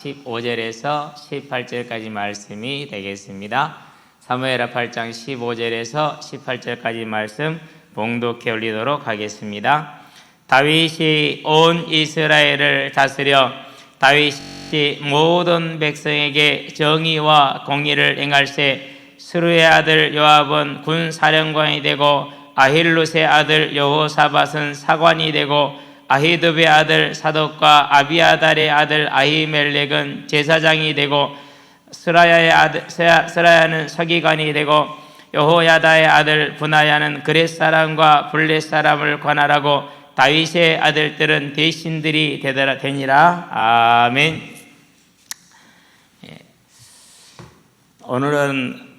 15절에서 18절까지 말씀이 되겠습니다. 사무엘하 8장 15절에서 18절까지 말씀 봉독해 올리도록 하겠습니다. 다윗이 온 이스라엘을 다스려 다윗이 모든 백성에게 정의와 공의를 행할세 스루의 아들 요압은 군사령관이 되고 아힐룻의 아들 여호사밧은 사관이 되고 아히두베의 아들 사독과 아비아달의 아들 아히멜렉은 제사장이 되고 스라야는 서기관이 되고 여호야다의 아들 브나야는 그렛 사람과 블렛 사람을 관할하고 다윗의 아들들은 대신들이 되니라. 아멘. 오늘은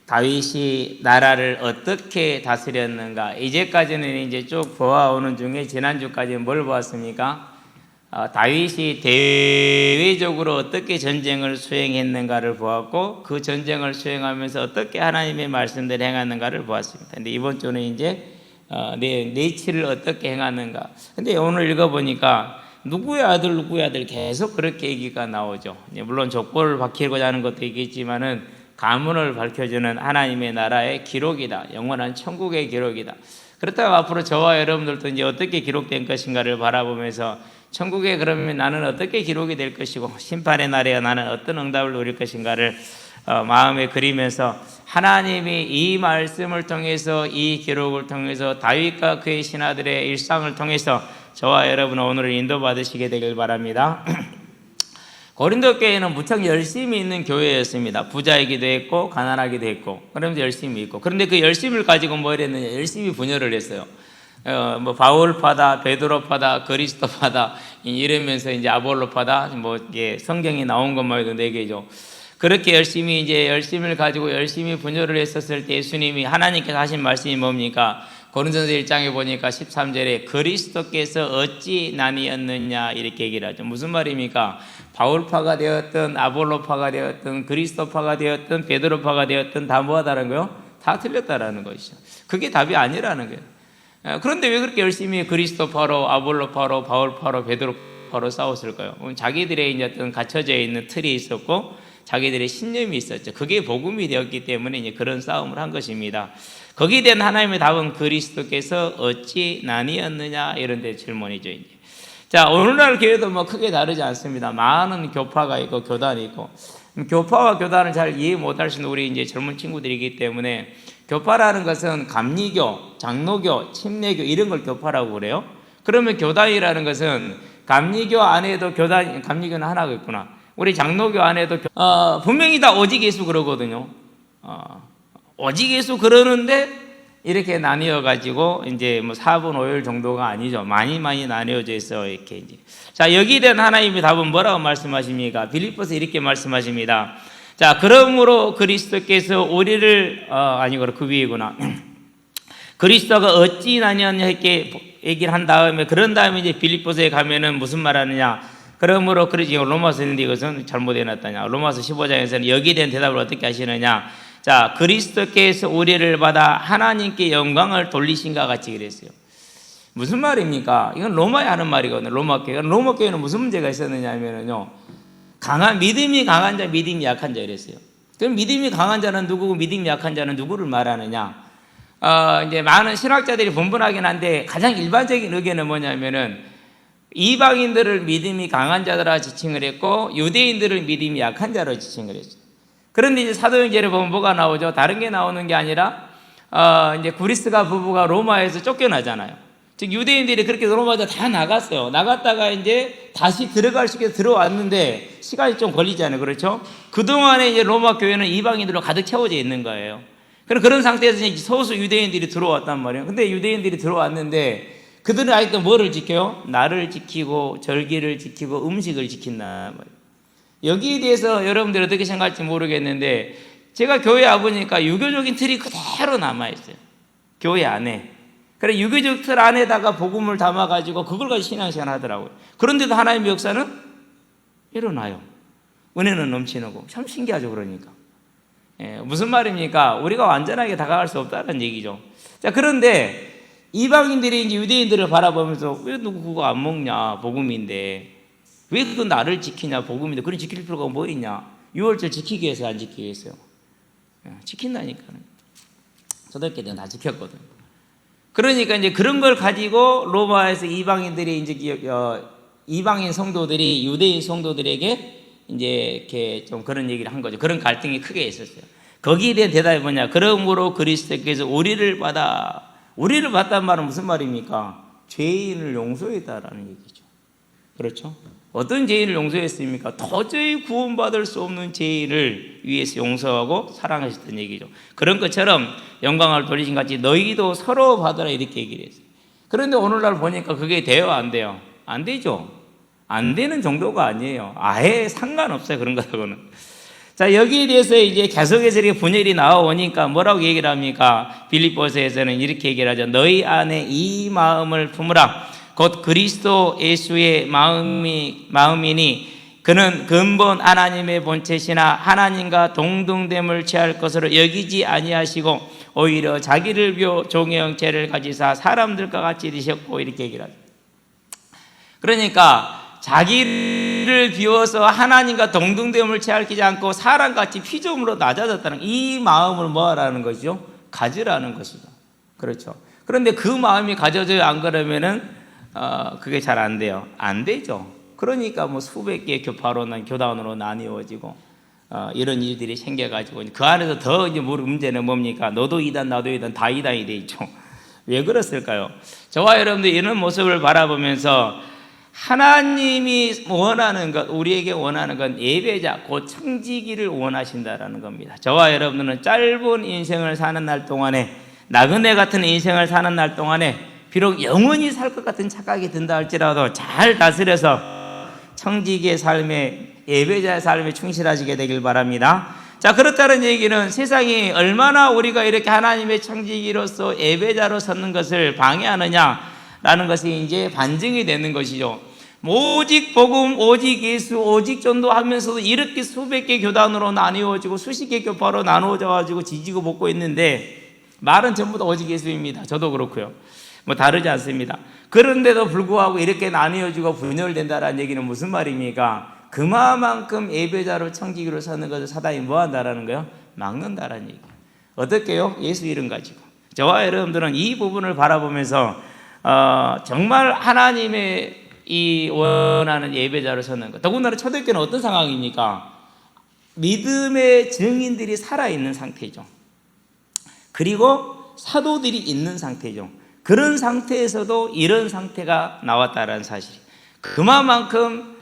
다윗이 나라를 어떻게 다스렸는가, 이제까지는 이제 쭉 보아오는 중에 지난주까지 뭘 보았습니까? 다윗이 대외적으로 어떻게 전쟁을 수행했는가를 보았고, 그 전쟁을 수행하면서 어떻게 하나님의 말씀대로 행하는가를 보았습니다. 근데 이번 주는 이제 내치를 어떻게 행하는가. 근데 오늘 읽어보니까 누구의 아들 계속 그렇게 얘기가 나오죠. 물론 족보를 밝히고자 하는 것도 있겠지만은 가문을 밝혀주는 하나님의 나라의 기록이다. 영원한 천국의 기록이다. 그렇다고 앞으로 저와 여러분들도 이제 어떻게 기록된 것인가를 바라보면서 천국에 그러면 나는 어떻게 기록이 될 것이고 심판의 날에 나는 어떤 응답을 누릴 것인가를 마음에 그리면서 하나님이 이 말씀을 통해서 이 기록을 통해서 다윗과 그의 신하들의 일상을 통해서 저와 여러분 오늘 인도받으시게 되길 바랍니다. 고린도 교회는 무척 열심히 있는 교회였습니다. 부자이기도 했고 가난하기도 했고 그러면서 열심히 있고, 그런데 그 열심을 가지고 뭘 했느냐, 열심히 분열을 했어요. 바울파다, 베드로파다, 그리스도파다 이러면서 이제 아볼로파다, 이게 성경에 나온 것만 해도 4개죠. 그렇게 열심을 가지고 열심히 분열을 했었을 때 예수님이 하나님께서 하신 말씀이 뭡니까? 고린도전서 1장에 보니까 13절에 그리스도께서 어찌 나뉘었느냐 이렇게 얘기를 하죠. 무슨 말입니까? 바울파가 되었든 아볼로파가 되었든 그리스도파가 되었든 베드로파가 되었든 다 뭐하다는 거요? 다 틀렸다라는 것이죠. 그게 답이 아니라는 거예요. 그런데 왜 그렇게 열심히 그리스도파로 아볼로파로 바울파로 베드로파로 싸웠을까요? 자기들의 이제 어떤 갖춰져 있는 틀이 있었고 자기들의 신념이 있었죠. 그게 복음이 되었기 때문에 이제 그런 싸움을 한 것입니다. 거기에 대한 하나님의 답은 그리스도께서 어찌 나뉘었느냐 이런 데 질문이죠. 이제. 자, 오늘날 교회도 크게 다르지 않습니다. 많은 교파가 있고 교단이 있고, 교파와 교단을 잘 이해 못하시는 우리 이제 젊은 친구들이기 때문에 교파라는 것은 감리교, 장로교, 침례교 이런 걸 교파라고 그래요. 그러면 교단이라는 것은 감리교 안에도 감리교는 하나가 있구나. 우리 장로교 안에도 분명히 다 오직 예수 그러거든요. 오직 예수 그러는데 이렇게 나뉘어 가지고 이제 4분 5일 정도가 아니죠. 많이 나뉘어져 있어요. 이렇게 이제. 자, 여기에 대한 하나님의 답은 뭐라고 말씀하십니까? 빌립보서 이렇게 말씀하십니다. 자, 그러므로 그리스도께서 우리를 그 위에구나. 그리스도가 어찌 나뉘었냐 이렇게 얘기를 한 다음에 그런 다음에 이제 빌립보서에 가면은 무슨 말하느냐? 그러므로 로마서 있는데 이것은 잘못해 놨다냐? 로마서 15장에서는 여기에 대한 대답을 어떻게 하시느냐? 자, 그리스도께서 우리를 받아 하나님께 영광을 돌리신가 같이 그랬어요. 무슨 말입니까? 이건 로마에 하는 말이거든요. 로마 교회는 무슨 문제가 있었느냐 하면요, 믿음이 강한 자, 믿음이 약한 자 이랬어요. 그럼 믿음이 강한 자는 누구고 믿음이 약한 자는 누구를 말하느냐? 이제 많은 신학자들이 분분하긴 한데 가장 일반적인 의견은 뭐냐면은 이방인들을 믿음이 강한 자들아 지칭을 했고 유대인들을 믿음이 약한 자로 지칭을 했어요. 그런데 이제 사도행전에 보면 뭐가 나오죠? 다른 게 나오는 게 아니라 이제 구리스가 부부가 로마에서 쫓겨나잖아요. 즉 유대인들이 그렇게 로마에서 다 나갔어요. 나갔다가 이제 다시 들어갈 수 있게 들어왔는데 시간이 좀 걸리잖아요. 그렇죠? 그동안에 이제 로마 교회는 이방인들로 가득 채워져 있는 거예요. 그런 상태에서 이제 소수 유대인들이 들어왔단 말이에요. 근데 유대인들이 들어왔는데 그들은 아직도 뭐를 지켜요? 날을 지키고 절기를 지키고 음식을 지킨단 말이에요. 여기에 대해서 여러분들이 어떻게 생각할지 모르겠는데 제가 교회 와보니까 유교적인 틀이 그대로 남아있어요. 교회 안에. 그래 유교적 틀 안에다가 복음을 담아가지고 그걸 가지고 신앙생활 하더라고요. 그런데도 하나님의 역사는 일어나요. 은혜는 넘치고 참 신기하죠. 그러니까 무슨 말입니까? 우리가 완전하게 다가갈 수 없다는 얘기죠. 자, 그런데 이방인들이 이제 유대인들을 바라보면서 왜 누구 그거 안 먹냐? 복음인데 왜 그 나를 지키냐? 복음인데 그런 지킬 필요가 뭐 있냐? 유월절 지키기 위해서 안 지키기 위해서요? 지킨다니까요. 초등학교 때는 다 지켰거든. 그러니까 이제 그런 걸 가지고 로마에서 이방인들이 이제 이방인 성도들이 유대인 성도들에게 이제 이렇게 좀 그런 얘기를 한 거죠. 그런 갈등이 크게 있었어요. 거기에 대한 대답이 뭐냐? 그러므로 그리스도께서 우리를 받단 말은 무슨 말입니까? 죄인을 용서했다라는 얘기죠. 그렇죠? 어떤 죄인을 용서했습니까? 도저히 구원받을 수 없는 죄인을 위해서 용서하고 사랑하셨던 얘기죠. 그런 것처럼 영광을 돌리신 같이 너희도 서로 받으라 이렇게 얘기를 했어요. 그런데 오늘날 보니까 그게 돼요? 안 돼요? 안 되죠. 안 되는 정도가 아니에요. 아예 상관없어요. 그런 거하고는. 자, 여기에 대해서 이제 계속해서 이렇게 분열이 나와오니까 뭐라고 얘기를 합니까? 빌립보서에서는 이렇게 얘기를 하죠. 너희 안에 이 마음을 품으라. 곧 그리스도 예수의 마음이니 그는 근본 하나님의 본체시나 하나님과 동등됨을 취할 것으로 여기지 아니하시고 오히려 자기를 비워 종의 형체를 가지사 사람들과 같이 되셨고 이렇게 얘기를 하죠. 그러니까 자기를 비워서 하나님과 동등됨을 취하지 않고 사람같이 피조물로 낮아졌다는 이 마음을 뭐하라는 것이죠? 가지라는 것이죠. 그렇죠. 그런데 그 마음이 가져져야 안 그러면은 그게 잘 안 돼요. 안 되죠. 그러니까 뭐 수백 개의 교단으로 나뉘어지고 이런 일들이 생겨가지고 그 안에서 더 이제 문제는 뭡니까? 너도 이단 나도 이단 다 이단이 돼 있죠. 왜 그랬을까요? 저와 여러분들 이런 모습을 바라보면서 하나님이 원하는 것, 우리에게 원하는 건 예배자, 곧 청지기를 원하신다라는 겁니다. 저와 여러분들은 짧은 인생을 사는 날 동안에 나그네 같은 인생을 사는 날 동안에 비록 영원히 살 것 같은 착각이 든다 할지라도 잘 다스려서 청지기의 삶에 예배자의 삶에 충실하시게 되길 바랍니다. 자, 그렇다는 얘기는 세상이 얼마나 우리가 이렇게 하나님의 청지기로서 예배자로 서는 것을 방해하느냐라는 것이 이제 반증이 되는 것이죠. 오직 복음, 오직 예수, 오직 전도하면서도 이렇게 수백 개 교단으로 나뉘어지고 수십 개 교파로 나누어져가지고 지지고 볶고 있는데 말은 전부 다 오직 예수입니다. 저도 그렇고요. 뭐 다르지 않습니다. 그런데도 불구하고 이렇게 나뉘어지고 분열된다라는 얘기는 무슨 말입니까? 그만큼 예배자로 청지기로 서는 것을 사단이 뭐 한다라는 거예요? 막는다라는 얘기예요. 어떻게요? 예수 이름 가지고. 저와 여러분들은 이 부분을 바라보면서 정말 하나님의 이 원하는 예배자로 서는 것. 더군다나 초대교회는 어떤 상황입니까? 믿음의 증인들이 살아있는 상태죠. 그리고 사도들이 있는 상태죠. 그런 상태에서도 이런 상태가 나왔다는 사실. 그만큼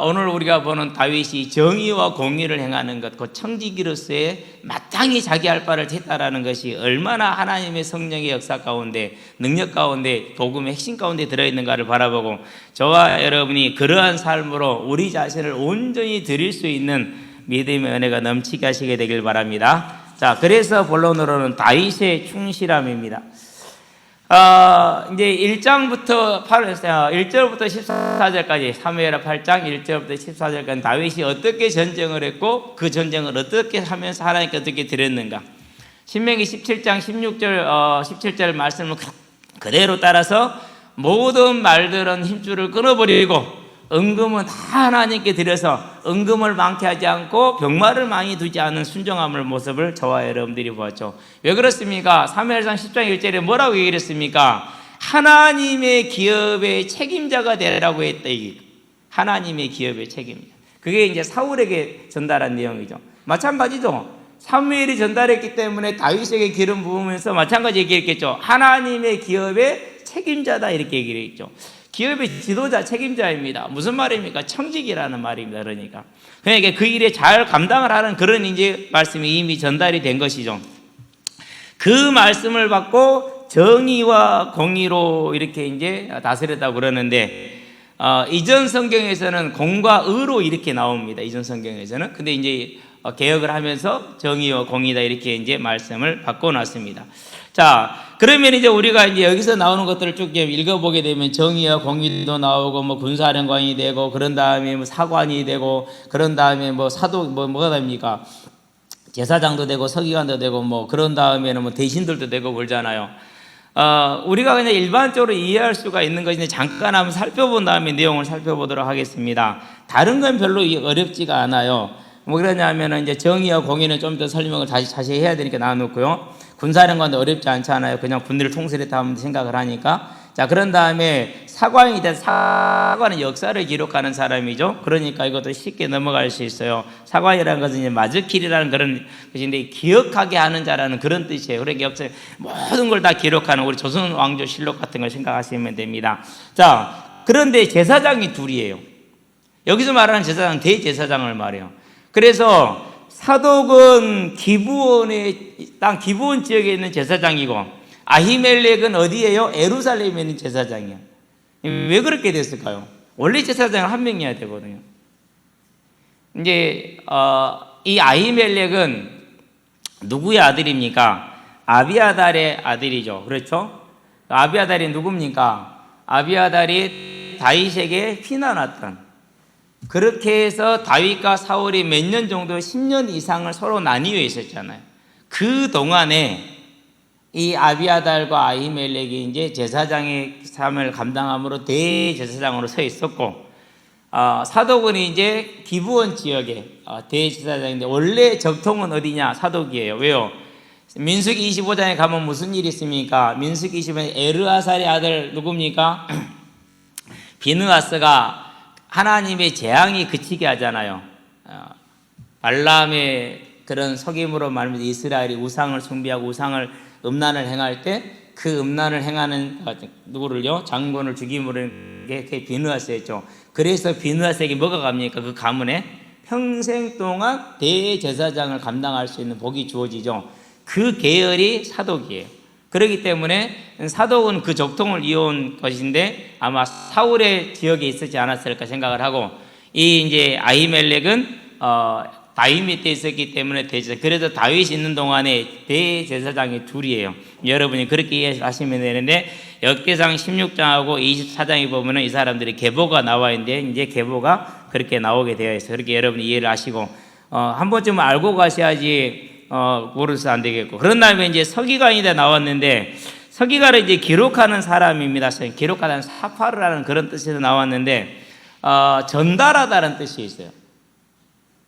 오늘 우리가 보는 다윗이 정의와 공의를 행하는 것, 그 청지기로서의 마땅히 자기 할 바를 했다라는 것이 얼마나 하나님의 성령의 역사 가운데, 능력 가운데, 복음의 핵심 가운데 들어있는가를 바라보고 저와 여러분이 그러한 삶으로 우리 자신을 온전히 드릴 수 있는 믿음의 은혜가 넘치게 하시게 되길 바랍니다. 자, 그래서 본론으로는 다윗의 충실함입니다. 이제 1절부터 14절까지 사무엘하 8장 1절부터 14절까지 다윗이 어떻게 전쟁을 했고 그 전쟁을 어떻게 하면서 하나님께 어떻게 드렸는가. 신명기 17장 17절 말씀을 그대로 따라서 모든 말들은 힘줄을 끊어버리고 은금은 다 하나님께 드려서 은금을 많게 하지 않고 병마를 많이 두지 않은 순종함을 모습을 저와 여러분들이 보았죠. 왜 그렇습니까? 사무엘상 10장 1절에 뭐라고 얘기를 했습니까? 하나님의 기업의 책임자가 되라고 했다. 하나님의 기업의 책임자. 그게 이제 사울에게 전달한 내용이죠. 마찬가지죠. 사무엘이 전달했기 때문에 다윗에게 기름 부으면서 마찬가지 얘기했겠죠. 하나님의 기업의 책임자다 이렇게 얘기를 했죠. 기업의 지도자, 책임자입니다. 무슨 말입니까? 청직이라는 말입니다. 그러니까 그 일에 잘 감당을 하는 그런 이제 말씀이 이미 전달이 된 것이죠. 그 말씀을 받고 정의와 공의로 이렇게 이제 다스렸다고 그러는데 이전 성경에서는 공과 의로 이렇게 나옵니다. 이전 성경에서는. 근데 이제 개혁을 하면서 정의와 공의다 이렇게 이제 말씀을 바꿔놨습니다. 자, 그러면 이제 우리가 이제 여기서 나오는 것들을 쭉 읽어보게 되면 정의와 공의도 나오고 뭐 군사령관이 되고 그런 다음에 뭐 사관이 되고 그런 다음에 뭐 사도 뭐가 됩니까? 제사장도 되고 서기관도 되고 뭐 그런 다음에는 뭐 대신들도 되고 그러잖아요. 우리가 그냥 일반적으로 이해할 수가 있는 것인데 잠깐 한번 살펴본 다음에 내용을 살펴보도록 하겠습니다. 다른 건 별로 어렵지가 않아요. 뭐 그러냐면은 이제 정의와 공의는 좀 더 설명을 자세히 해야 되니까 나눠놓고요. 군사령관도 어렵지 않잖아요. 그냥 군대를 통솔했다 하면 생각을 하니까. 자, 그런 다음에 사관이 된 사관은 역사를 기록하는 사람이죠. 그러니까 이것도 쉽게 넘어갈 수 있어요. 사관이라는 것은 이제 마즈킬이라는 그런 것인데 기억하게 하는 자라는 그런 뜻이에요. 그러니까 역사 모든 걸 다 기록하는 우리 조선 왕조 실록 같은 걸 생각하시면 됩니다. 자, 그런데 제사장이 둘이에요. 여기서 말하는 제사장은 대제사장을 말해요. 그래서 사독은 기브온의 땅 기브온 지역에 있는 제사장이고 아히멜렉은 어디예요? 예루살렘에 있는 제사장이에요. 왜 그렇게 됐을까요? 원래 제사장은 한 명이어야 되거든요. 이제 이 아히멜렉은 누구의 아들입니까? 아비아달의 아들이죠. 그렇죠? 아비아달이 누굽니까? 아비아달이 다윗에게 피난왔던, 그렇게 해서 다윗과 사울이 몇 년 정도 10년 이상을 서로 나뉘어 있었잖아요. 그 동안에 이 아비아달과 아히멜렉이 이제 제사장의 삶을 감당함으로 대제사장으로 서 있었고, 사독은 이제 기브온 지역의 대제사장인데 원래 적통은 어디냐? 사독이에요. 왜요? 민수기 25장에 가면 무슨 일이 있습니까? 민수기 25장에 에르아살의 아들 누굽니까? 비느하스가 하나님의 재앙이 그치게 하잖아요. 발람의 그런 속임으로 말하면 이스라엘이 우상을 숭배하고 우상을 음란을 행할 때 그 음란을 행하는 누구를요? 장본을 죽임으로 게 비느하스였죠. 그래서 비느하스에게 뭐가 갑니까? 그 가문에 평생 동안 대제사장을 감당할 수 있는 복이 주어지죠. 그 계열이 사독이에요. 그렇기 때문에 사독은 그 적통을 이어온 것인데 아마 사울의 지역에 있었지 않았을까 생각을 하고, 이 이제 아히멜렉은 다윗 밑에 있었기 때문에 대제사장. 그래서 다윗이 있는 동안에 대제사장이 둘이에요. 여러분이 그렇게 이해하시면 되는데, 역대상 16장하고 24장에 보면은 이 사람들이 계보가 나와 있는데 이제 계보가 그렇게 나오게 되어 있어요. 그렇게 여러분이 이해를 하시고 한 번쯤 알고 가셔야지 모르서 안 되겠고. 그런 다음에 이제 서기관이 다 나왔는데, 서기관을 이제 기록하는 사람입니다. 기록하다는 사파르라는 그런 뜻에서 나왔는데 전달하다는 뜻이 있어요.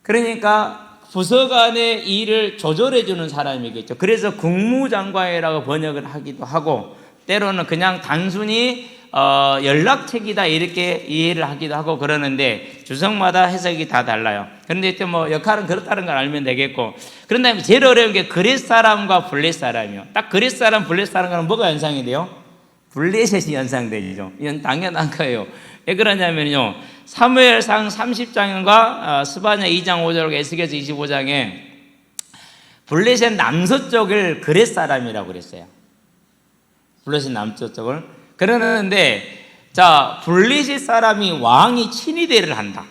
그러니까 부서간의 일을 조절해 주는 사람이겠죠. 그래서 국무장관이라고 번역을 하기도 하고, 때로는 그냥 단순히 연락책이다 이렇게 이해를 하기도 하고 그러는데 주성마다 해석이 다 달라요. 그런데 또 뭐 역할은 그렇다는 걸 알면 되겠고, 그런 다음에 제일 어려운 게 그렛 사람과 블렛 사람이요. 딱 그렛 사람, 블렛 사람과는 뭐가 연상이 돼요? 블레셋이 연상되죠. 이건 당연한 거예요. 왜 그러냐면요, 사무엘상 30장과 스바냐 2장 5절과 에스겔서 25장에 블레셋 남서쪽을 그렛 사람이라고 그랬어요. 블레셋 남서쪽을. 그러는데 자, 블레셋 사람이 왕이 친위대를 한다.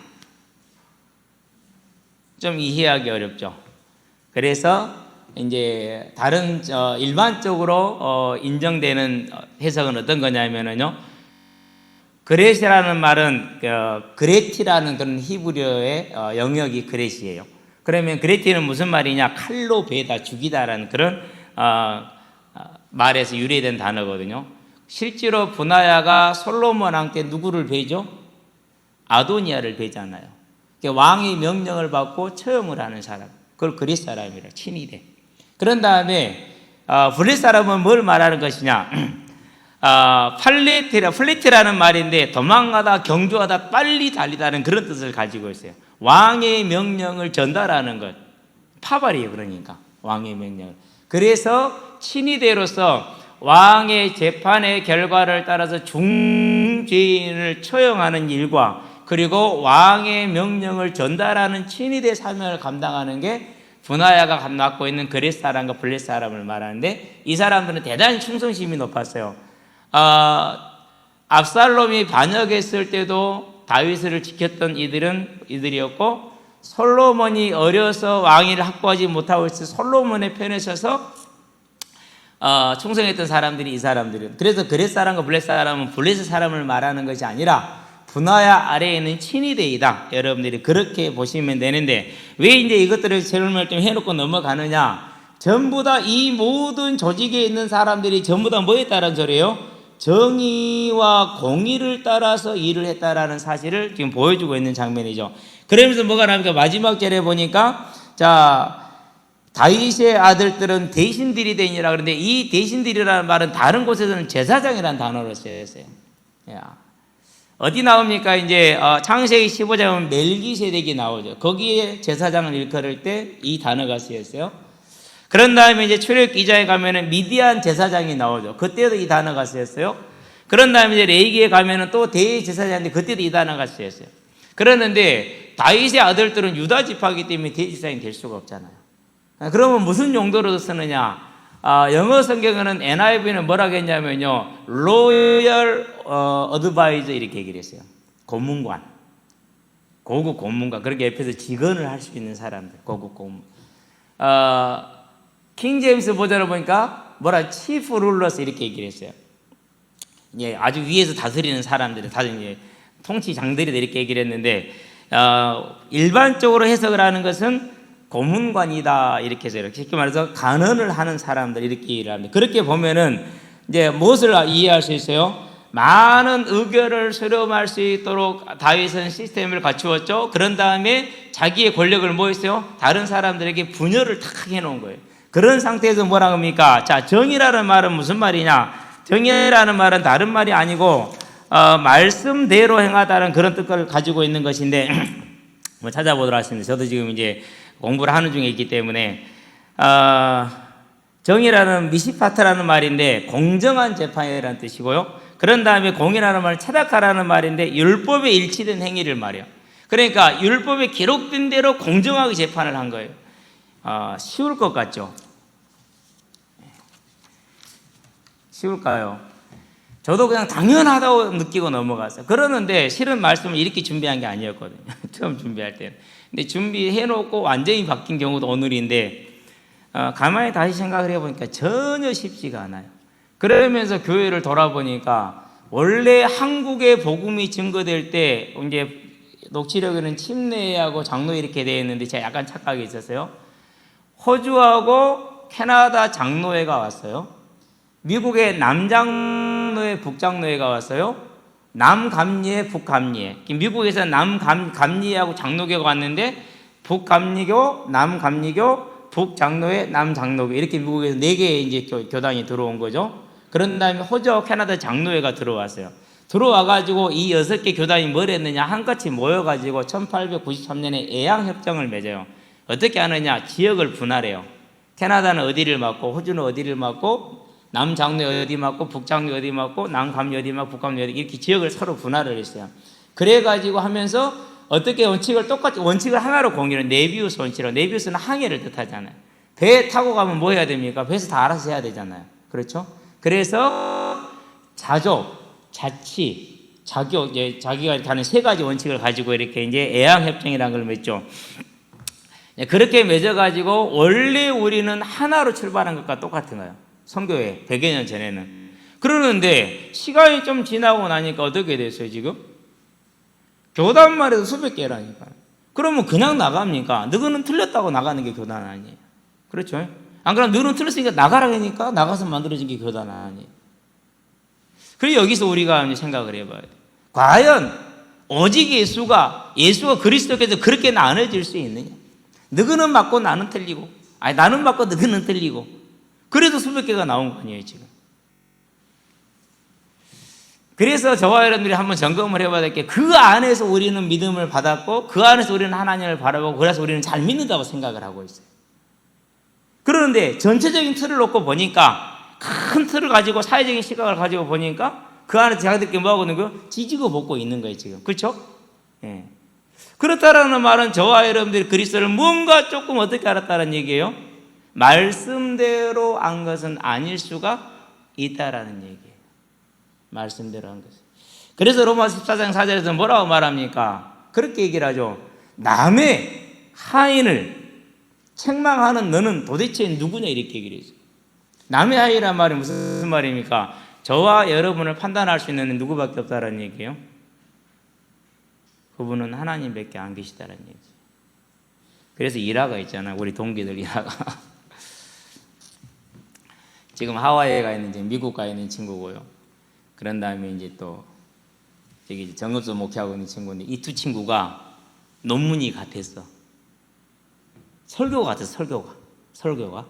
좀 이해하기 어렵죠. 그래서 이제 다른 일반적으로 인정되는 해석은 어떤 거냐면요, 그렛이라는 말은 그레티라는 그런 히브리어의 영역이 그렛이에요. 그러면 그레티는 무슨 말이냐? 칼로 베다, 죽이다라는 그런 말에서 유래된 단어거든요. 실제로 분하야가 솔로몬 왕 때 누구를 베죠? 아도니아를 베잖아요. 왕의 명령을 받고 처형을 하는 사람, 그걸 그렛 사람이라 친위대. 그런 다음에 블렛 사람은 뭘 말하는 것이냐? 플레티라는 말인데 도망가다, 경주하다, 빨리 달리다는 그런 뜻을 가지고 있어요. 왕의 명령을 전달하는 것, 파발이에요. 그러니까 왕의 명령을. 그래서 친위대로서 왕의 재판의 결과를 따라서 중죄인을 처형하는 일과, 그리고 왕의 명령을 전달하는 친위대 사명을 감당하는 게 분하야가 맡고 있는 그렛 사람과 블렛 사람을 말하는데, 이 사람들은 대단히 충성심이 높았어요. 압살롬이 반역했을 때도 다윗을 지켰던 이들이었고, 솔로몬이 어려서 왕위를 확보하지 못하고 있을 솔로몬의 편에 서서 충성했던 사람들이 이 사람들이에요. 그래서 그렛 사람과 블렛 사람은 블렛 사람을 말하는 것이 아니라 분하야 아래에 있는 친위대이다. 여러분들이 그렇게 보시면 되는데, 왜 이제 이것들을 설명을 좀 해놓고 넘어가느냐? 전부 다 이 모든 조직에 있는 사람들이 전부 다 뭐에 따른 소리예요? 정의와 공의를 따라서 일을 했다라는 사실을 지금 보여주고 있는 장면이죠. 그러면서 뭐가 나옵니까? 마지막 절에 보니까 자, 다윗의 아들들은 대신들이 되니라. 그런데 이 대신들이라는 말은 다른 곳에서는 제사장이라는 단어로 쓰였어요. 어디 나옵니까? 이제 창세기 15장은 멜기세덱이 나오죠. 거기에 제사장을 일컬을 때 이 단어가 쓰였어요. 그런 다음에 이제 출애굽 기자에 가면은 미디안 제사장이 나오죠. 그때도 이 단어가 쓰였어요. 그런 다음에 이제 레위기에 가면은 또 대제사장인데 그때도 이 단어가 쓰였어요. 그러는데 다윗의 아들들은 유다 지파이기 때문에 대제사장이 될 수가 없잖아요. 그러면 무슨 용도로 쓰느냐? 영어 성경에는 NIV는 뭐라고 했냐면요, 로열 어드바이저 이렇게 얘기를 했어요. 고문관, 고급 고문관. 그렇게 옆에서 직언을 할 수 있는 사람들, 고급 고문. 킹 제임스 버전을 보니까 뭐라 치프 룰러스 이렇게 얘기를 했어요. 예, 아주 위에서 다스리는 사람들이 다들 이제 통치장들이 이렇게 얘기를 했는데 일반적으로 해석을 하는 것은 고문관이다 이렇게 해서 이렇게 쉽게 말해서 간언을 하는 사람들 이렇게 얘기를 합니다. 그렇게 보면은 이제 무엇을 이해할 수 있어요? 많은 의견을 수렴할 수 있도록 다윗은 시스템을 갖추었죠. 그런 다음에 자기의 권력을 뭐 했어요? 다른 사람들에게 분열을 탁 해놓은 거예요. 그런 상태에서 뭐라 합니까? 자, 정의라는 말은 무슨 말이냐? 정의라는 말은 다른 말이 아니고 말씀대로 행하다는 그런 뜻을 가지고 있는 것인데 뭐 찾아보도록 하겠습니다. 저도 지금 이제 공부를 하는 중에 있기 때문에 정의라는 미시파트라는 말인데 공정한 재판이라는 뜻이고요. 그런 다음에 공의라는 말은 체다카라는 말인데 율법에 일치된 행위를 말해요. 그러니까 율법에 기록된 대로 공정하게 재판을 한 거예요. 쉬울 것 같죠? 쉬울까요? 저도 그냥 당연하다고 느끼고 넘어갔어요. 그러는데 실은 말씀을 이렇게 준비한 게 아니었거든요. 처음 준비할 때는. 근데 준비해놓고 완전히 바뀐 경우도 오늘인데 가만히 다시 생각을 해보니까 전혀 쉽지가 않아요. 그러면서 교회를 돌아보니까 원래 한국의 복음이 증거될 때 이제 녹취록에는 침례하고 장로 이렇게 되어 있는데 제가 약간 착각이 있었어요. 호주하고 캐나다 장로회가 왔어요. 미국의 남장로회, 북장로회가 왔어요. 남감리회, 북감리회. 미국에서 남감리회하고 장로교가 왔는데 북감리교, 남감리교, 북장로회, 남장로회 이렇게 미국에서 4개의 이제 교단이 들어온 거죠. 그런 다음에 호주와 캐나다 장로회가 들어왔어요. 들어와가지고 이 6개 교단이 뭘 했느냐? 한같이 모여가지고 1893년에 애양협정을 맺어요. 어떻게 하느냐? 지역을 분할해요. 캐나다는 어디를 맡고 호주는 어디를 맡고 남장로회 어디 맡고 북장로회 어디 맡고 남감리 어디 맡고 북감리 어디 이렇게 지역을 서로 분할을 했어요. 그래가지고 하면서 어떻게 원칙을 똑같이 원칙을 하나로 공유를 네비우스 원칙으로. 네비우스는 항해를 뜻하잖아요. 배 타고 가면 뭐 해야 됩니까? 배에서 다 알아서 해야 되잖아요. 그렇죠? 그래서 자족, 자치, 자교, 자기가 하는 3가지 원칙을 가지고 이렇게 이제 애양협정이라는 걸 맺죠. 그렇게 맺어가지고 원래 우리는 하나로 출발한 것과 똑같은 거예요. 선교회 100여 년 전에는. 그러는데 시간이 좀 지나고 나니까 어떻게 됐어요 지금? 교단만 해도 수백 개라니까요. 그러면 그냥 나갑니까? 너는 틀렸다고 나가는 게 교단 아니에요. 그렇죠? 안 그러면 너는 틀렸으니까 나가라 하니까 나가서 만들어진 게 교단 아니에요. 그래서 여기서 우리가 생각을 해봐야 돼요. 과연 오직 예수가 그리스도께서 그렇게 나눠질 수 있느냐? 너는 맞고 나는 틀리고, 아니 나는 맞고 너는 틀리고. 그래도 수백 개가 나온 거 아니에요 지금. 그래서 저와 여러분들이 한번 점검을 해봐야 될 게 그 안에서 우리는 믿음을 받았고 그 안에서 우리는 하나님을 바라보고 그래서 우리는 잘 믿는다고 생각을 하고 있어요. 그런데 전체적인 틀을 놓고 보니까 큰 틀을 가지고 사회적인 시각을 가지고 보니까 그 안에서 자기들끼리 뭐 하고 있는 거예요? 지지고 볶고 있는 거예요 지금. 그렇죠? 예. 그렇다라는 말은 저와 여러분들이 그리스도를 뭔가 조금 어떻게 알았다는 얘기예요? 말씀대로 안 것은 아닐 수가 있다라는 얘기예요. 말씀대로 한 것은. 그래서 로마서 14장 4절에서 뭐라고 말합니까? 그렇게 얘기를 하죠. 남의 하인을 책망하는 너는 도대체 누구냐 이렇게 얘기를 했어요. 남의 하인이란 말이 무슨 말입니까? 저와 여러분을 판단할 수 있는 누구밖에 없다라는 얘기예요. 그분은 하나님밖에 안 계시다라는 얘기죠. 그래서 일화가 있잖아요. 우리 동기들 일화가. 지금 하와이에 가 있는, 지금 미국 가 있는 친구고요. 그런 다음에 이제 또 저기 정읍소 목회하고 있는 친구인데, 이 두 친구가 논문이 같았어. 설교가 같았어. 설교가.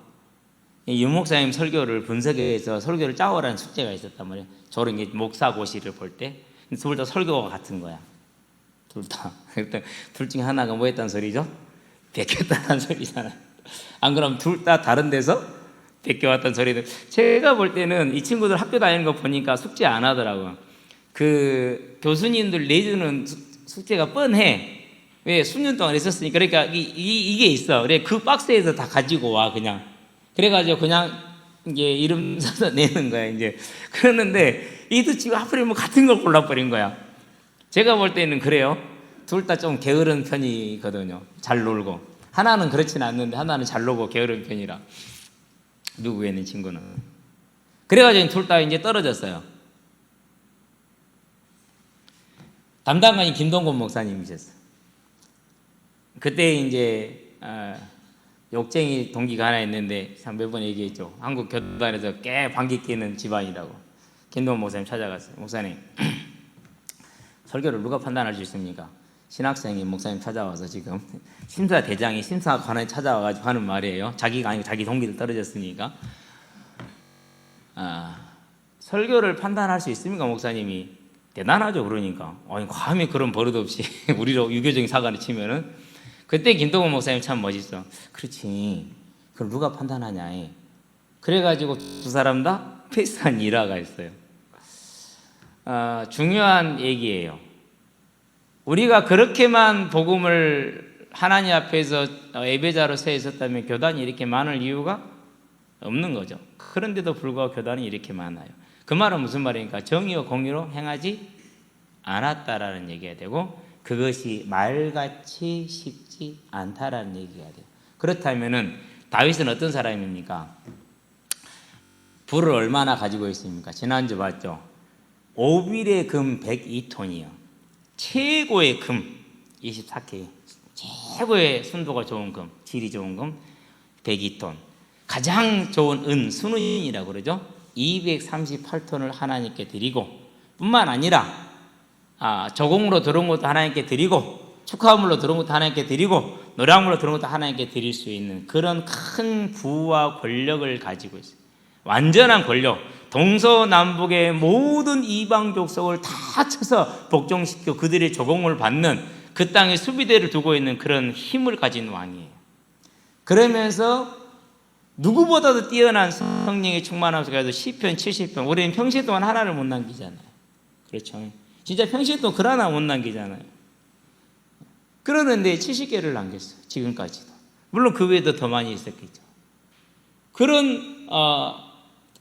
유 목사님 설교를 분석해서 설교를 짜오라는 숙제가 있었단 말이야. 저런 게 목사고시를 볼 때. 둘 다 설교가 같은 거야. 둘 다. 둘 중에 하나가 뭐 했다는 소리죠? 베꼈다는 소리잖아요. 안 그러면 둘 다 다른 데서 베껴왔다는 소리들. 제가 볼 때는 이 친구들 학교 다니는 거 보니까 숙제 안 하더라고요. 그 교수님들 내주는 숙제가 뻔해. 왜? 수년 동안 했었으니까. 그러니까 이게 있어. 그래, 그 박스에서 다 가지고 와, 그냥. 그래가지고 그냥 이제 이름 써서 내는 거야, 이제. 그러는데 이 두 친구 하필이면 같은 걸 골라버린 거야. 제가 볼 때는 그래요. 둘 다 좀 게으른 편이거든요. 잘 놀고. 하나는 그렇진 않는데 하나는 잘 놀고 게으른 편이라. 미국에 있는 친구는. 그래가지고 둘 다 이제 떨어졌어요. 담당관이 김동건 목사님이셨어요. 그때 이제 욕쟁이 동기가 하나 있는데 몇 번 얘기했죠. 한국 교단에서 꽤 반기 끼는 집안이라고. 김동건 목사님 찾아갔어요. 목사님, 설교를 누가 판단할 수 있습니까? 신학생이 목사님 찾아와서 지금 심사대장이 심사관에 찾아와가지고 하는 말이에요. 자기가 아니고 자기 동기들 떨어졌으니까. 설교를 판단할 수 있습니까? 목사님이. 대단하죠. 그러니까. 아니, 감히 그런 버릇 없이 우리로 유교적인 사과를 치면은. 그때 김동건 목사님 참 멋있어. 그렇지. 그걸 누가 판단하냐. 그래가지고 두 사람 다 패스한 일화가 있어요. 중요한 얘기예요. 우리가 그렇게만 복음을 하나님 앞에서 예배자로 서 있었다면 교단이 이렇게 많을 이유가 없는 거죠. 그런데도 불구하고 교단이 이렇게 많아요. 그 말은 무슨 말입니까? 정의와 공의로 행하지 않았다라는 얘기가 되고, 그것이 말같이 쉽지 않다라는 얘기가 돼요. 그렇다면은 다윗은 어떤 사람입니까? 부를 얼마나 가지고 있습니까? 지난주 봤죠? 오빌의 금 102톤이요. 최고의 금 24K. 최고의 순도가 좋은 금, 질이 좋은 금 102톤. 가장 좋은 은, 순은이라고 그러죠? 238톤을 하나님께 드리고, 뿐만 아니라 저공으로 들어온 것도 하나님께 드리고, 축하물로 들어온 것도 하나님께 드리고, 노량물로 들어온 것도 하나님께 드릴 수 있는 그런 큰 부와 권력을 가지고 있어요. 완전한 권력. 동서남북의 모든 이방 족속을 다 쳐서 복종시켜 그들의 조공을 받는 그 땅에 수비대를 두고 있는 그런 힘을 가진 왕이에요. 그러면서 누구보다도 뛰어난 성령의 충만함 속에서 시편 70편, 우리는 평생 동안 하나를 못 남기잖아요. 그렇죠? 진짜 평생 동안 글 하나 못 남기잖아요. 그러는데 70개를 남겼어요. 지금까지도. 물론 그 외에도 더 많이 있었겠죠. 그런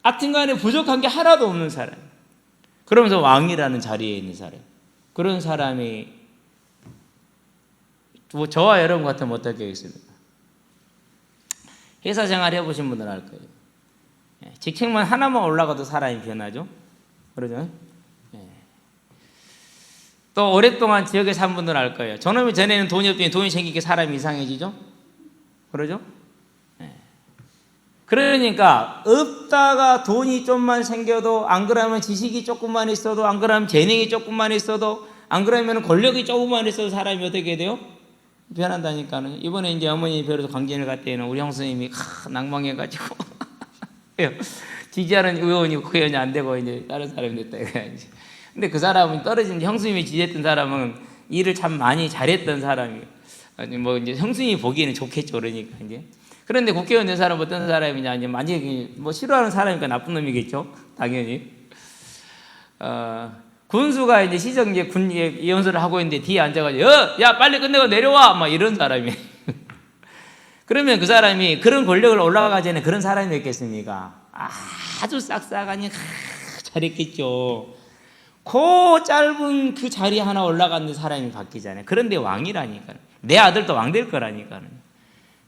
하여튼간에 부족한 게 하나도 없는 사람. 그러면서 왕이라는 자리에 있는 사람. 그런 사람이 저와 여러분 같으면 어떻게 하겠습니까? 회사 생활 해보신 분들은 알 거예요. 직책만 하나만 올라가도 사람이 변하죠. 그러죠? 또 오랫동안 지역에 산 분들은 알 거예요. 저놈이 전에는 돈이 없더니 돈이 생기게 사람이 이상해지죠. 그러죠? 그러니까 없다가 돈이 좀만 생겨도, 안 그러면 지식이 조금만 있어도, 안 그러면 재능이 조금만 있어도, 안 그러면 권력이 조금만 있어도 사람이 어떻게 돼요? 변한다니까는. 이번에 이제 어머니 뵈러 광진을 갈 때는 우리 형수님이 낭망해가지고 지지하는 의원이 국회의원이 안 되고 이제 다른 사람이 됐다 이거야지. 근데 그 사람은 떨어진, 형수님이 지지했던 사람은 일을 참 많이 잘했던 사람이에요. 아니 뭐 이제 형수님이 보기에는 좋겠죠. 그러니까 이제. 그런데 국회의원 된 사람은 어떤 사람이냐, 이제 만약에 뭐 싫어하는 사람이니까 나쁜 놈이겠죠. 당연히. 군수가 이제 시정 이제 군 예언서를 하고 있는데 뒤에 앉아가지고 야 빨리 끝내고 내려와 막 이런 사람이에요. 그러면 그 사람이 그런 권력을 올라가기 전에 그런 사람이었겠습니까? 아주 싹싹하니 잘했겠죠. 그 짧은 그 자리 하나 올라갔는데 사람이 바뀌잖아요. 그런데 왕이라니까요. 내 아들도 왕 될 거라니까요.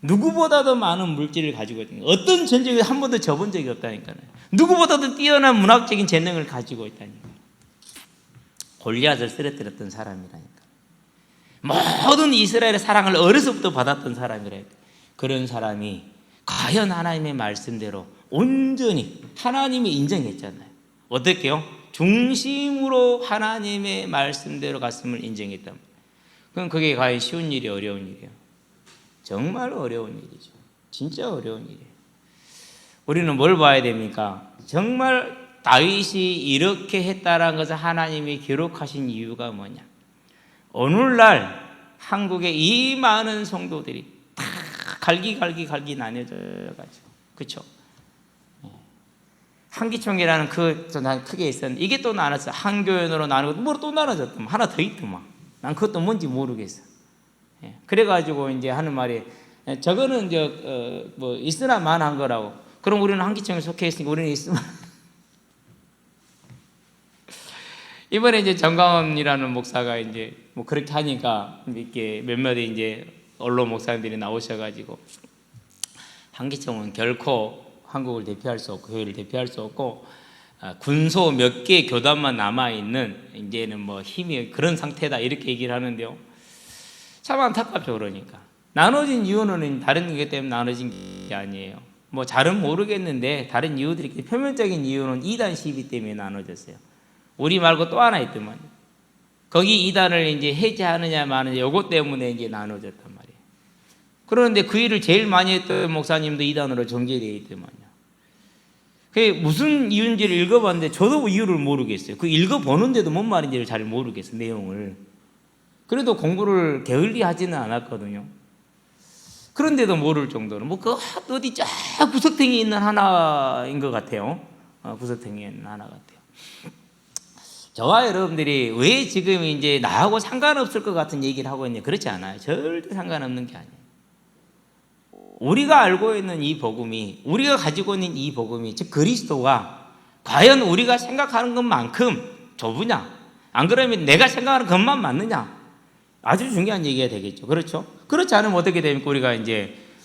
누구보다도 많은 물질을 가지고 있다니까. 어떤 전쟁에 한 번도 져본 적이 없다니까요. 누구보다도 뛰어난 문학적인 재능을 가지고 있다니까. 골리앗을 쓰러뜨렸던 사람이라니까. 모든 이스라엘의 사랑을 어려서부터 받았던 사람이라니까. 그런 사람이 과연 하나님의 말씀대로 온전히 하나님이 인정했잖아요. 어떻게요? 중심으로 하나님의 말씀대로 갔음을 인정했단 말이에요. 그럼 그게 과연 쉬운 일이 어려운 일이에요? 정말 어려운 일이죠. 진짜 어려운 일이에요. 우리는 뭘 봐야 됩니까? 정말 다윗이 이렇게 했다라는 것을 하나님이 기록하신 이유가 뭐냐? 오늘날 한국의 이 많은 성도들이 다 갈기 나뉘어져가지고, 그렇죠? 한기총이라는 난 크게 있었는데 이게 또 나눴어. 한교연으로 나누고 뭐 또 나눠졌더만 하나 더 있더만. 난 그것도 뭔지 모르겠어. 그래가지고 이제 하는 말이 저거는 뭐 있으나 만한 거라고. 그럼 우리는 한기총에 속해 있으니까 우리는 있으면 이번에 이제 정광훈이라는 목사가 이제 뭐 그렇게 하니까 이렇게 몇몇 이제 언론 목사님들이 나오셔가지고 한기총은 결코 한국을 대표할 수 없고 교회를 대표할 수 없고 군소 몇 개 교단만 남아 있는 이제는 뭐 힘이 그런 상태다 이렇게 얘기를 하는데요. 참 안타깝죠. 그러니까 나눠진 이유는 다른 이유 때문에 나눠진 게 아니에요. 뭐 잘은 모르겠는데 다른 이유들이 표면적인 이유는 이단 시비 때문에 나눠졌어요. 우리 말고 또 하나 있더만 거기 이단을 이제 해제하느냐 마느냐 요것 때문에 이제 나눠졌단 말이에요. 그런데 그 일을 제일 많이 했던 목사님도 이단으로 정죄되어 있더만요. 그게 무슨 이유인지를 읽어봤는데 저도 이유를 모르겠어요. 그 읽어보는데도 뭔 말인지를 잘 모르겠어요. 내용을. 그래도 공부를 게을리 하지는 않았거든요. 그런데도 모를 정도로 뭐 그 어디 쫙 구석탱이 있는 하나인 것 같아요. 구석탱이에 있는 하나 같아요. 저와 여러분들이 왜 지금 이제 나하고 상관없을 것 같은 얘기를 하고 있냐? 그렇지 않아요. 절대 상관없는 게 아니에요. 우리가 알고 있는 이 복음이, 우리가 가지고 있는 이 복음이, 즉 그리스도가 과연 우리가 생각하는 것만큼 좁으냐? 안 그러면 내가 생각하는 것만 맞느냐? 아주 중요한 얘기가 되겠죠. 그렇죠? 그렇지 않으면 어떻게 됩니까?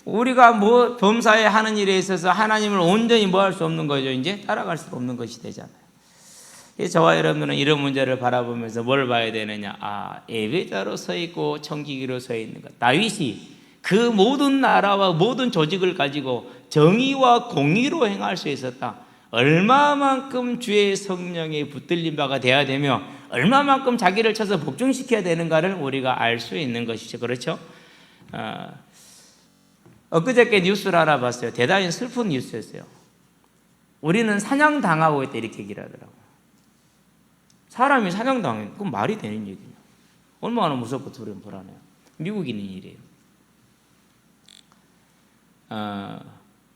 우리가 뭐 범사에 하는 일에 있어서 하나님을 온전히 뭐 할 수 없는 거죠. 이제 따라갈 수 없는 것이 되잖아요. 저와 여러분들은 이런 문제를 바라보면서 뭘 봐야 되느냐? 예배자로 서 있고 청지기로 서 있는 것. 다윗이 그 모든 나라와 모든 조직을 가지고 정의와 공의로 행할 수 있었다. 얼마만큼 주의 성령에 붙들린 바가 되어야 되며 얼마만큼 자기를 쳐서 복종시켜야 되는가를 우리가 알 수 있는 것이죠. 그렇죠? 엊그저께 뉴스를 하나 봤어요. 대단히 슬픈 뉴스였어요. 우리는 사냥당하고 있다 이렇게 얘기를 하더라고요. 사람이 사냥당해. 그건 말이 되는 얘기냐. 얼마나 무섭고 두려운 불안해요. 미국에 있는 일이에요.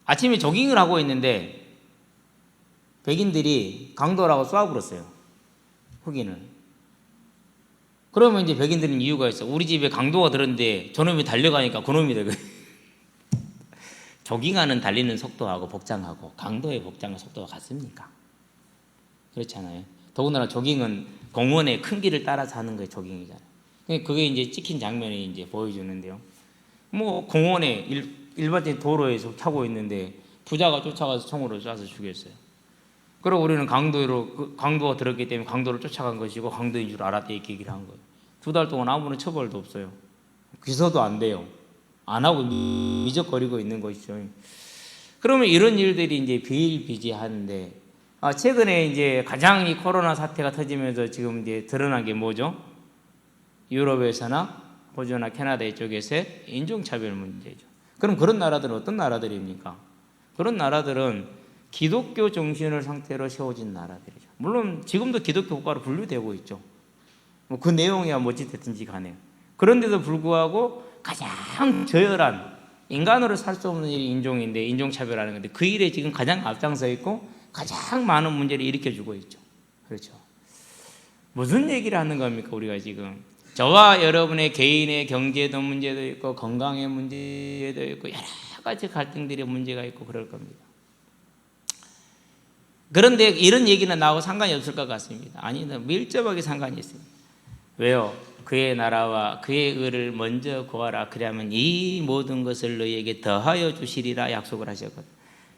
아침에 조깅을 하고 있는데 백인들이 강도라고 쏴버렸어요. 흑인을. 그러면 이제 백인들은 이유가 있어. 우리 집에 강도가 들었는데 저놈이 달려가니까 그놈이 되고 조깅하는 달리는 속도하고 복장하고 강도의 복장과 속도가 같습니까? 그렇잖아요. 더군다나 조깅은 공원의 큰 길을 따라서 하는 거예요. 조깅이잖아요. 그게 이제 찍힌 장면이 이제 보여주는데요. 뭐 공원에 일반적인 도로에서 타고 있는데 부자가 쫓아가서 총으로 쏴서 죽였어요. 그리고 우리는 강도가 들었기 때문에 강도를 쫓아간 것이고 강도인 줄 알았다 이렇게 얘기를 한 거예요. 2달 동안 아무런 처벌도 없어요. 기소도 안 돼요. 안 하고 미적거리고 있는 것이죠. 그러면 이런 일들이 이제 비일비재하는데 최근에 이제 가장 이 코로나 사태가 터지면서 지금 이제 드러난 게 뭐죠? 유럽에서나 호주나 캐나다 쪽에서의 인종차별 문제죠. 그럼 그런 나라들은 어떤 나라들입니까? 그런 나라들은 기독교 정신을 상태로 세워진 나라들이죠. 물론 지금도 기독교 국가로 분류되고 있죠. 뭐 그 내용이야 뭐짓됐든지 간에. 그런데도 불구하고 가장 저열한 인간으로 살 수 없는 일이 인종인데 인종차별하는 건데 그 일에 지금 가장 앞장서 있고 가장 많은 문제를 일으켜주고 있죠. 그렇죠. 무슨 얘기를 하는 겁니까? 우리가 지금 저와 여러분의 개인의 경제도 문제도 있고 건강의 문제도 있고 여러 가지 갈등들의 문제가 있고 그럴 겁니다. 그런데 이런 얘기는 나하고 상관이 없을 것 같습니다. 아니다. 밀접하게 상관이 있습니다. 왜요? 그의 나라와 그의 의를 먼저 구하라. 그러면 이 모든 것을 너희에게 더하여 주시리라 약속을 하셨거든요.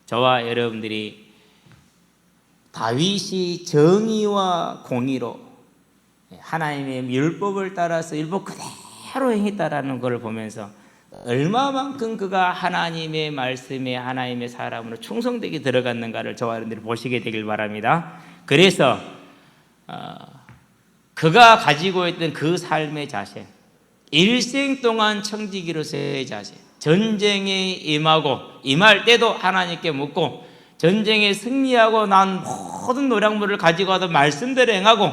저와 여러분들이 다윗이 정의와 공의로 하나님의 율법을 따라서 율법 그대로 행했다라는 걸 보면서 얼마만큼 그가 하나님의 말씀에 하나님의 사람으로 충성되게 들어갔는가를 저와 여러분들이 보시게 되길 바랍니다. 그래서 그가 가지고 있던 그 삶의 자세, 일생 동안 청지기로서의 자세, 전쟁에 임하고 임할 때도 하나님께 묻고 전쟁에 승리하고 난 모든 노량물을 가지고 와도 말씀대로 행하고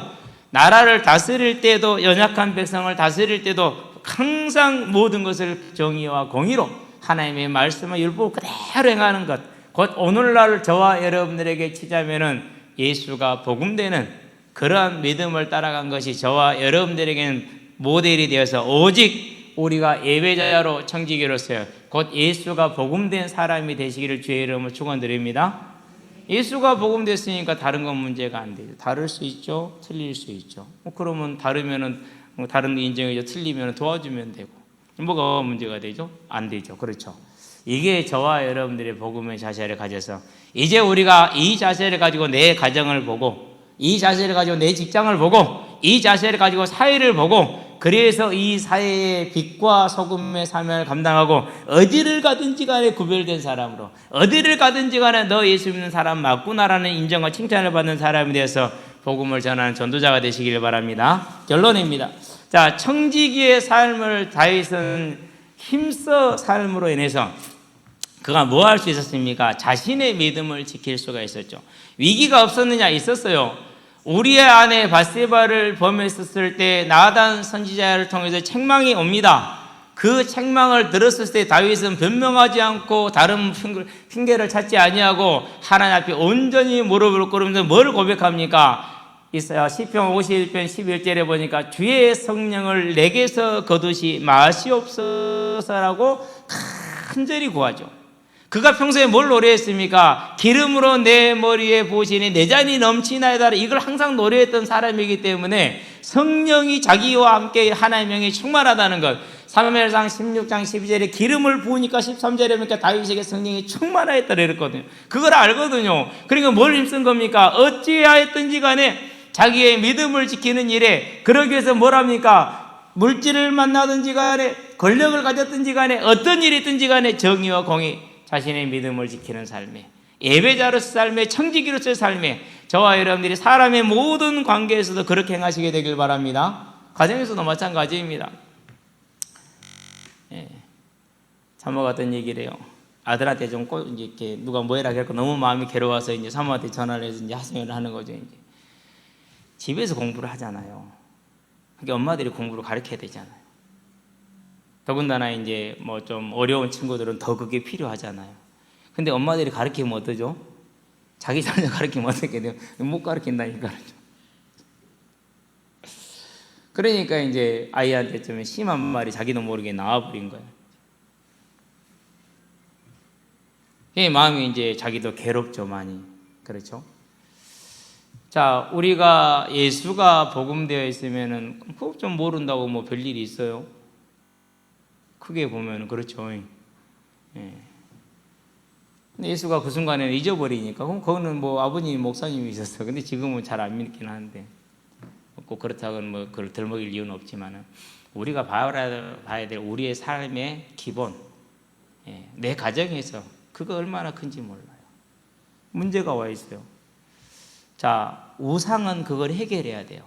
나라를 다스릴 때도 연약한 백성을 다스릴 때도 항상 모든 것을 정의와 공의로 하나님의 말씀과 율법을 그대로 행하는 것, 곧 오늘날 저와 여러분들에게 치자면은 예수가 복음되는 그러한 믿음을 따라간 것이 저와 여러분들에게는 모델이 되어서 오직 우리가 예배자로 청지기로서요 곧 예수가 복음된 사람이 되시기를 주의 이름으로 축원드립니다. 예수가 복음됐으니까 다른 건 문제가 안 돼요. 다를 수 있죠, 틀릴 수 있죠. 그러면 다르면은 다른 인정해줘, 틀리면 도와주면 되고 뭐가 문제가 되죠? 안 되죠. 그렇죠. 이게 저와 여러분들의 복음의 자세를 가져서 이제 우리가 이 자세를 가지고 내 가정을 보고 이 자세를 가지고 내 직장을 보고 이 자세를 가지고 사회를 보고 그래서 이 사회의 빛과 소금의 사명을 감당하고 어디를 가든지 간에 구별된 사람으로 어디를 가든지 간에 너 예수 믿는 사람 맞구나라는 인정과 칭찬을 받는 사람이 되어서 복음을 전하는 전도자가 되시기를 바랍니다. 결론입니다. 자, 청지기의 삶을 다윗은 힘써 삶으로 인해서 그가 뭐 할 수 있었습니까? 자신의 믿음을 지킬 수가 있었죠. 위기가 없었느냐? 있었어요. 우리의 아내 바세바를 범했었을 때 나단 선지자를 통해서 책망이 옵니다. 그 책망을 들었을 때 다윗은 변명하지 않고 다른 핑계를 찾지 아니하고 하나님 앞에 온전히 무릎을 꿇으면서 뭘 고백합니까? 시편 51편 11절에 보니까 주의 성령을 내게서 거두시 마시옵소서라고 간절히 구하죠. 그가 평소에 뭘 노래했습니까? 기름으로 내 머리에 부으시니 내 잔이 넘치나이다. 이걸 항상 노래했던 사람이기 때문에 성령이 자기와 함께 하나님의 영이 충만하다는 것. 사무엘상 16장 12절에 기름을 부으니까 13절에 보니까 다윗에게 성령이 충만하였다 그랬거든요. 그걸 알거든요. 그러니까 뭘 힘쓴 겁니까? 어찌하였든지 간에 자기의 믿음을 지키는 일에 그러기 위해서 뭘 합니까? 물질을 만나든지 간에 권력을 가졌든지 간에 어떤 일이 있든지 간에 정의와 공의, 자신의 믿음을 지키는 삶에, 예배자로서 삶에, 청지기로서의 삶에 저와 여러분들이 사람의 모든 관계에서도 그렇게 행하시게 되길 바랍니다. 가정에서도 마찬가지입니다. 사모 같은 얘기를 해요. 아들한테 좀 이제 이렇게 누가 뭐 해라 그랬고 너무 마음이 괴로워서 이제 사모한테 전화를 해서 이제 하소연을 하는 거죠. 이제 집에서 공부를 하잖아요. 그러니까 엄마들이 공부를 가르쳐야 되잖아요. 더군다나 이제 뭐 좀 어려운 친구들은 더 그게 필요하잖아요. 근데 엄마들이 가르치면 어떠죠? 자기 자녀 가르치면 어떻게 돼요? 못 가르친다니까. 그러니까 이제 아이한테 좀 심한 말이 자기도 모르게 나와버린 거예요. 이 마음이 이제 자기도 괴롭죠, 많이. 그렇죠? 자, 우리가 예수가 복음되어 있으면은 그거 좀 모른다고 뭐 별일이 있어요? 크게 보면 그렇죠. 예. 근데 예수가 그 순간에는 잊어버리니까 그럼 그거는 뭐 아버님 목사님이 있었어. 근데 지금은 잘 안 믿긴 하는데 꼭 그렇다고는 뭐 그걸 들먹일 이유는 없지만은 우리가 봐야 될 우리의 삶의 기본, 내 가정에서 그거 얼마나 큰지 몰라요. 문제가 와 있어요. 자, 우상은 그걸 해결해야 돼요.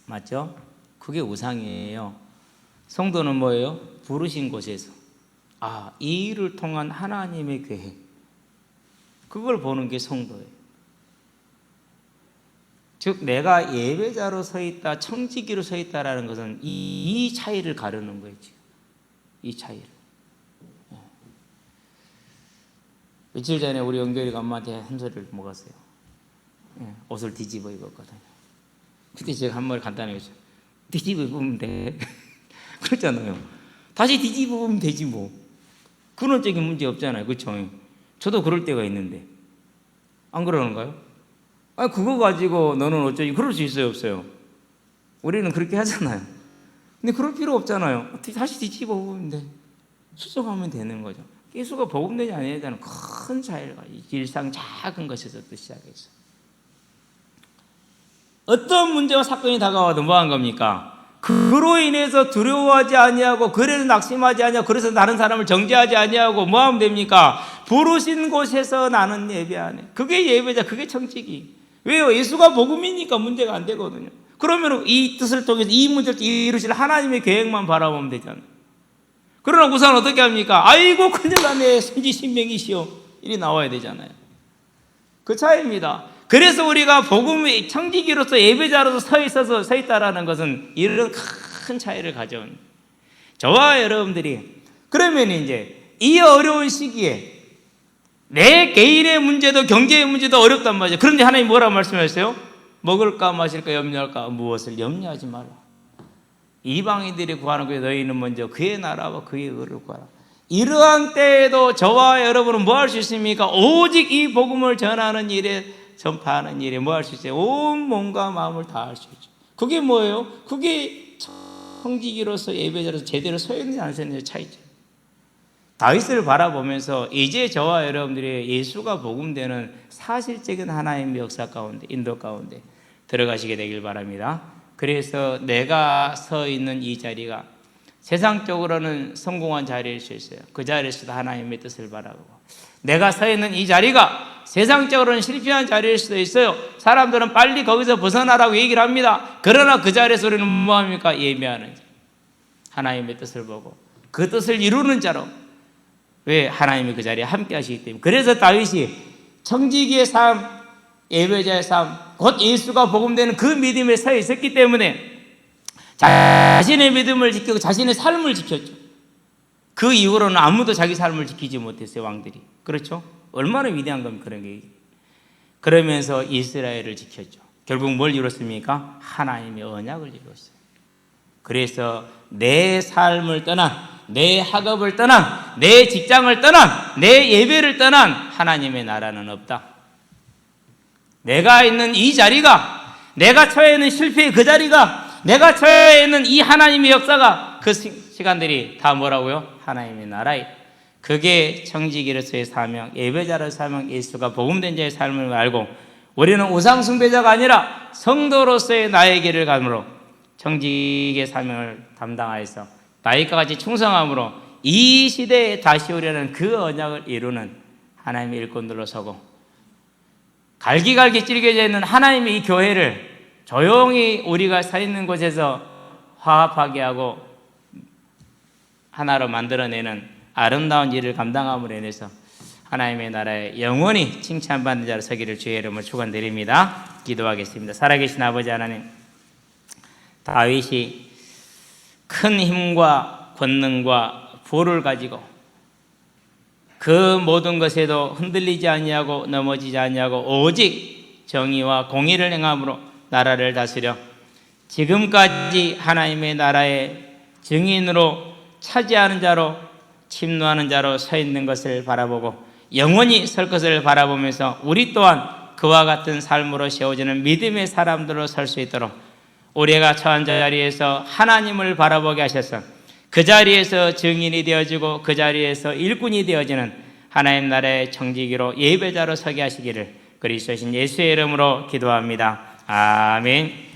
맞죠? 그게 우상이에요. 성도는 뭐예요? 부르신 곳에서 이 일을 통한 하나님의 계획, 그걸 보는 게 성도예요. 즉 내가 예배자로 서 있다, 청지기로 서 있다라는 것은 이 차이를 가르는 거예요. 지금 이 차이를. 며칠 전에 우리 영결이가 엄마한테 한 소리를 먹었어요. 옷을 뒤집어 입었거든요. 그때 제가 한 말 간단하게 했어요. 뒤집어 입으면 돼. 그렇잖아요. 다시 뒤집어 보면 되지 뭐. 근원적인 문제 없잖아요. 그렇죠? 저도 그럴 때가 있는데 안 그러는가요? 그거 가지고 너는 어쩌지? 그럴 수 있어요, 없어요? 우리는 그렇게 하잖아요. 근데 그럴 필요 없잖아요. 다시 뒤집어 보면 돼. 수정하면 되는 거죠. 예수가 복음되지 아니하다는 큰 차이를 가지고 일상 작은 것에서부터 시작해서 어떤 문제와 사건이 다가와도 뭐 한 겁니까? 그로 인해서 두려워하지 아니하고 그래서 낙심하지 아니하고 그래서 다른 사람을 정죄하지 아니하고 뭐 하면 됩니까? 부르신 곳에서 나는 예배하네. 그게 예배자, 그게 청지기. 왜요? 예수가 복음이니까 문제가 안 되거든요. 그러면 이 뜻을 통해서 이 문제를 이루실 하나님의 계획만 바라보면 되잖아요. 그러나 우선 어떻게 합니까? 아이고 큰일 나네, 선지신명이시여, 이리 나와야 되잖아요. 그 차이입니다. 그래서 우리가 복음의 청지기로서 예배자로서 서 있다라는 것은 이런 큰 차이를 가져온. 저와 여러분들이 그러면 이제 이 어려운 시기에 내 개인의 문제도 경제의 문제도 어렵단 말이죠. 그런데 하나님 뭐라고 말씀하셨어요? 먹을까 마실까 염려할까? 무엇을 염려하지 말라. 이방인들이 구하는 것에 너희는 먼저 그의 나라와 그의 의를 구하라. 이러한 때에도 저와 여러분은 뭐 할 수 있습니까? 오직 이 복음을 전하는 일에, 전파하는 일에 뭐 할 수 있어요? 온 몸과 마음을 다 할 수 있죠. 그게 뭐예요? 그게 청지기로서 예배자로서 제대로 서 있는지 안 서 있는지 차이죠. 다윗을 바라보면서 이제 저와 여러분들이 예수가 복음되는 사실적인 하나님의 역사 가운데, 인도 가운데 들어가시게 되길 바랍니다. 그래서 내가 서 있는 이 자리가 세상적으로는 성공한 자리일 수 있어요. 그 자리에서도 하나님의 뜻을 바라보고, 내가 서 있는 이 자리가 세상적으로는 실패한 자리일 수도 있어요. 사람들은 빨리 거기서 벗어나라고 얘기를 합니다. 그러나 그 자리에서 우리는 뭐합니까? 예배하는 자, 하나님의 뜻을 보고 그 뜻을 이루는 자로. 왜? 하나님이 그 자리에 함께 하시기 때문에. 그래서 다윗이 청지기의 삶, 예배자의 삶, 곧 예수가 복음되는 그 믿음에 서 있었기 때문에 자신의 믿음을 지키고 자신의 삶을 지켰죠. 그 이후로는 아무도 자기 삶을 지키지 못했어요, 왕들이. 그렇죠? 얼마나 위대한 겁니까, 그런 게. 그러면서 이스라엘을 지켰죠. 결국 뭘 이뤘습니까? 하나님의 언약을 이뤘어요. 그래서 내 삶을 떠난, 내 학업을 떠난, 내 직장을 떠난, 내 예배를 떠난 하나님의 나라는 없다. 내가 있는 이 자리가, 내가 처해 있는 실패의 그 자리가, 내가 처해 있는 이 하나님의 역사가, 그 시간들이 다 뭐라고요? 하나님의 나라에. 그게 청지기로서의 사명, 예배자로서의 사명, 예수가 복음된 자의 삶을 알고 우리는 우상숭배자가 아니라 성도로서의 나의 길을 가므로 청지기의 사명을 담당하여서 다윗과 같이 충성함으로 이 시대에 다시 오려는 그 언약을 이루는 하나님의 일꾼들로 서고, 갈기갈기 찔겨져 있는 하나님의 이 교회를 조용히 우리가 서 있는 곳에서 화합하게 하고 하나로 만들어내는 아름다운 일을 감당함으로 인해서 하나님의 나라에 영원히 칭찬받는 자로 서기를 주의 이름으로 축원드립니다. 기도하겠습니다. 살아계신 아버지 하나님, 다윗이 큰 힘과 권능과 부를 가지고 그 모든 것에도 흔들리지 아니하고 넘어지지 아니하고 오직 정의와 공의를 행함으로 나라를 다스려 지금까지 하나님의 나라의 증인으로 차지하는 자로, 침노하는 자로 서 있는 것을 바라보고 영원히 설 것을 바라보면서 우리 또한 그와 같은 삶으로 세워지는 믿음의 사람들로 설 수 있도록 우리가 처한 자리에서 하나님을 바라보게 하셔서 그 자리에서 증인이 되어지고 그 자리에서 일꾼이 되어지는 하나님 나라의 청지기로 예배자로 서게 하시기를 그리스도신 예수의 이름으로 기도합니다. 아멘.